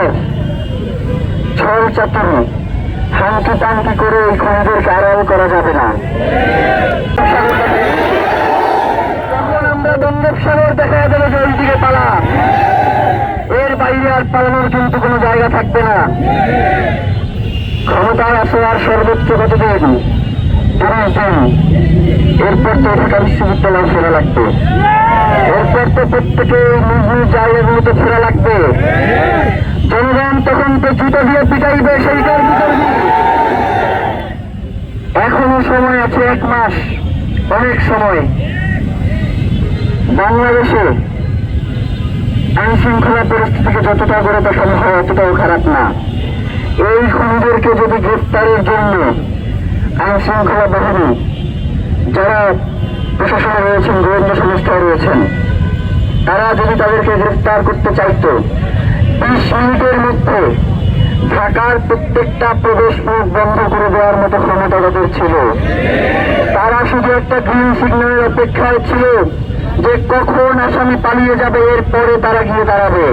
ধরনের ছল চাতুরি হাঙ্কি টাঙ্কি করে এই খুনিদেরকে আড়াল করা যাবে না। যখন আমরা বঙ্গোপসাগর দেখা যাবে যে ওই দিকে পালা, এর বাইরে আর পালানোর কিন্তু কোনো জায়গা থাকবে না। ক্ষমতায় আসে আর সর্বোচ্চ কতদিন? 30 দিন। এরপর তো ঢাকা বিশ্ববিদ্যালয়ে ফেরা লাগবে, এরপর তো প্রত্যেকে নিজ নিজ জায়গাগুলোতে ফেরা লাগবে। জনগণ তখন তো জুতো দিয়ে পিটাইবে, সেইটার বিতর্ক। এখনো সময় আছে, 1 মাস, অনেক সময়। বাংলাদেশে আইন শৃঙ্খলা পরিস্থিতিকে যতটা করে দেখানো হয় অতটাও খারাপ না। এই খুনিদেরকে যদি গ্রেফতারের জন্য আইন শৃঙ্খলা বাহিনী, যারা প্রশাসনে রয়েছেন, গোয়েন্দা সংস্থায় রয়েছেন, তারা যদি তাদেরকে গ্রেফতার করতে চাইত, 20 মিনিটের মধ্যে ঢাকার প্রত্যেকটা প্রবেশ মুখ বন্ধ করে দেওয়ার মতো ক্ষমতা তাদের ছিল। তারা শুধু একটা গ্রিন সিগন্যালের অপেক্ষায় ছিল যে কখন আসামি পালিয়ে যাবে, এরপরে তারা গিয়ে দাঁড়াবে।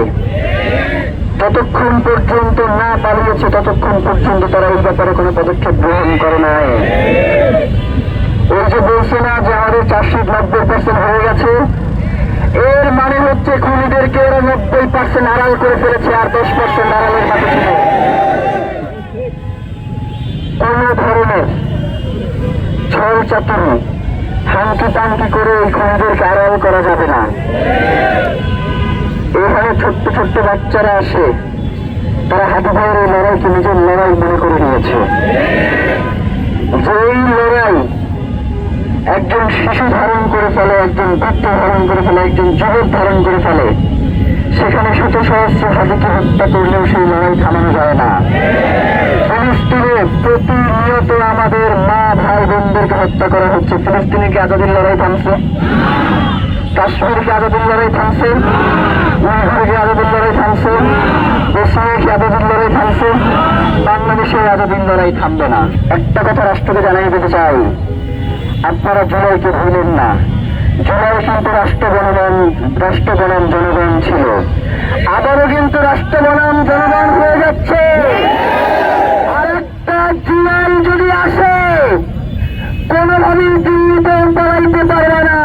ততক্ষণ পর্যন্ত না পালিয়েছে, ততক্ষণ পর্যন্ত তারা এই ব্যাপারে কোনো পদক্ষেপ গ্রহণ করে নাই। ওই যে বলছে না যে আমাদের চার্জশিট 90% হয়ে গেছে, এর মানে হচ্ছে খুনিদেরকে ওরা 90% আড়াল করে ফেলেছে, আর 10% আড়ালের বাকি ছিল। কোন ধরনের ছল চাতুরি হাঙ্কি টাঙ্কি করে এই খুনিদেরকে আড়াল করা যাবে না। এখানে ছোট্ট ছোট্ট বাচ্চারা আসে, তারা হাতে ভাইয়ের এই লড়াইকে নিজের লড়াই মনে করে নিয়েছে। যেই লড়াই একজন শিশু ধারণ করে ফেলে, একজন বৃদ্ধ ধারণ করে ফেলে, একজন যুবক ধারণ করে ফেলে, সেখানে শত সহস্র হাজিকে হত্যা করলেও সেই লড়াই থামানো যায় না। ফিলিস্তিনে প্রতিনিয়ত আমাদের মা ভাই বোনদেরকে হত্যা করা হচ্ছে। ফিলিস্তিনে কি আজাদির লড়াই থামছে? কাশ্মীরে কি আজাদির লড়াই থামছে? উইঘুরে কি আজাদির লড়াই থামছে? বসনিয়ায় কি আজাদির লড়াই থামছে? বাংলাদেশে আজাদির লড়াই থামবে না। একটা কথা রাষ্ট্রকে জানিয়ে দিতে চাই, আপনারা জুলাইকে ভুলেন না। জুলাই কিন্তু রাষ্ট্র বনাম জনগণ ছিল, আবারও কিন্তু রাষ্ট্র বনাম জনগণ হয়ে যাচ্ছে। আরেকটা জুলাই যদি আসে, কোনোভাবেই দিল্লিতে পালাইতে পারবে না।